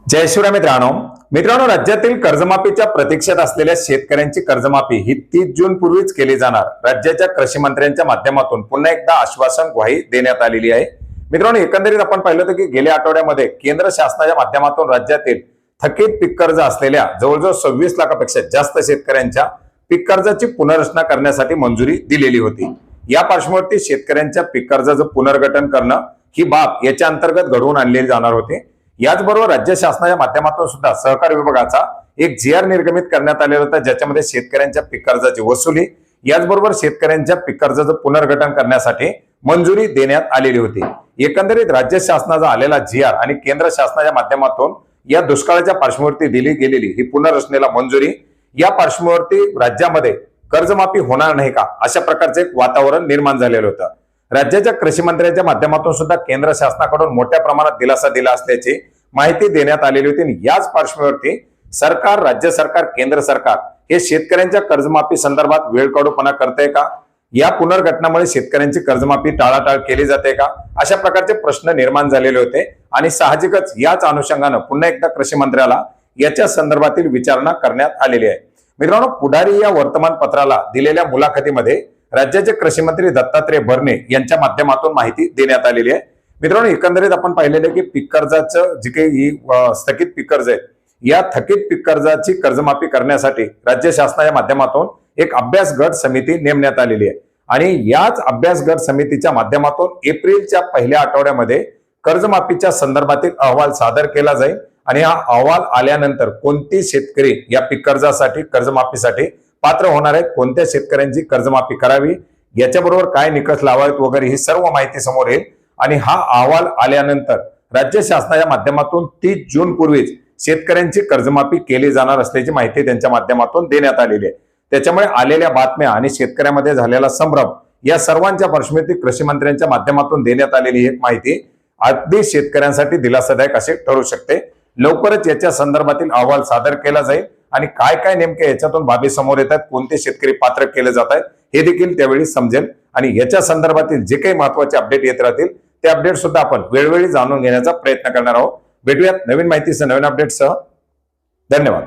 जय शिवराय मित्रांनो, राज्यातील कर्जमाफीच्या प्रतीक्षेत असलेल्या शेतकऱ्यांची कर्जमाफी ही 30 जून पूर्वीच केली जाणार राज्याच्या कृषी मंत्र्यांच्या माध्यमातून पुन्हा एकदा आश्वासन ग्वाही देण्यात आलेली आहे। मित्रांनो, एकंदरीत आपण पाहिलं होतं की गेल्या आठवड्यामध्ये केंद्र शासनाच्या माध्यमातून राज्यातील थकीत पीक कर्ज असलेल्या जवळजवळ 26 लाखापेक्षा जास्त शेतकऱ्यांच्या पीक कर्जाची पुनर्रचना करण्यासाठी मंजुरी दिलेली होती। या पार्श्वभूमीवरती शेतकऱ्यांच्या पीक कर्जाचं पुनर्गठन करणं ही बाब याच्या अंतर्गत घडवून आणली जाणार होती। याचबरोबर राज्य शासनाच्या माध्यमातून सुद्धा सहकार विभागाचा एक जीआर निर्गमित करण्यात आलेला होता, ज्याच्यामध्ये शेतकऱ्यांच्या पीक कर्जाची वसुली याचबरोबर शेतकऱ्यांच्या पीक कर्जाचं पुनर्गठन करण्यासाठी मंजुरी देण्यात आलेली होती। एकंदरीत राज्य शासनाचा आलेला जीआर आणि केंद्र शासनाच्या माध्यमातून या दुष्काळाच्या पार्श्वभूमीवरती दिली गेलेली ही पुनर्रचनेला मंजुरी, या पार्श्वभूमीवरती राज्यामध्ये कर्जमाफी होणार नाही का अशा प्रकारचे एक वातावरण निर्माण झालेलं होतं। राज्याच्या कृषी मंत्र्यांच्या माध्यमातून सुद्धा केंद्र शासनाकडून मोठ्या प्रमाणात दिलासा दिला असल्याची माहिती देण्यात आलेली होती। याच पार्श्वभूमीवरती सरकार, राज्य सरकार, केंद्र सरकार हे शेतकऱ्यांच्या कर्जमाफी संदर्भात वेळकाढूपणा करते का, या पुनर्गठनामुळे शेतकऱ्यांची कर्जमाफी टाळाटाळ केली जाते का, अशा प्रकारचे प्रश्न निर्माण झालेले होते आणि साहजिकच याच अनुषंगाने पुन्हा एकदा कृषी मंत्र्याला याच्या संदर्भातील विचारणा करण्यात आलेली आहे। मित्रांनो, पुढारी या वर्तमानपत्राला दिलेल्या मुलाखतीमध्ये राज्याचे कृषी मंत्री दत्तात्रय भरणे यांच्या माध्यमातून माहिती देण्यात आलेली आहे। मित्रांनो, एकंदरीत आपण पाहिलेले की पीक कर्जाचं जे काही स्थगित पीक कर्ज आहे, या थकीत पीक कर्जाची कर्जमाफी करण्यासाठी राज्य शासनाच्या माध्यमातून एक अभ्यास गट समिती नेमण्यात आलेली आहे आणि याच अभ्यास गट समितीच्या माध्यमातून एप्रिलच्या पहिल्या आठवड्यामध्ये कर्जमाफीच्या संदर्भातील अहवाल सादर केला जाईल आणि हा अहवाल आल्यानंतर कोणती शेतकरी या पीक कर्जासाठी कर्जमाफीसाठी पात्र होणार आहेत, कोणत्या शेतकऱ्यांची कर्जमाफी करावी, याच्याबरोबर काय निकष लावावेत वगैरे ही सर्व माहिती समोर येईल आणि हा अहवाल आल्यानंतर राज्य शासनाच्या माध्यमातून 30 जून पूर्वीच शेतकऱ्यांची कर्जमाफी केली जाणार असल्याची माहिती त्यांच्या माध्यमातून देण्यात आलेली आहे। त्याच्यामुळे आलेल्या बातम्या आणि शेतकऱ्यांमध्ये झालेला संभ्रम या सर्वांच्या पार्श्वभूमीवरती कृषी मंत्र्यांच्या माध्यमातून देण्यात आलेली एक माहिती अगदी शेतकऱ्यांसाठी दिलासादायक असे ठरू शकते। लवकरच याच्या संदर्भातील अहवाल सादर केला जाईल आणि काय काय नेमके याच्यातून बाबी समोर येतात, कोणते शेतकरी पात्र केले जात आहेत हे देखील त्यावेळी समजेल आणि याच्या संदर्भातील जे काही महत्त्वाचे अपडेट येत राहतील ते अपडेट सुद्धा आपण वेळोवेळी जाणून घेण्याचा प्रयत्न करणार आहोत। भेटूयात नवीन माहितीसह, नवीन अपडेटसह। धन्यवाद।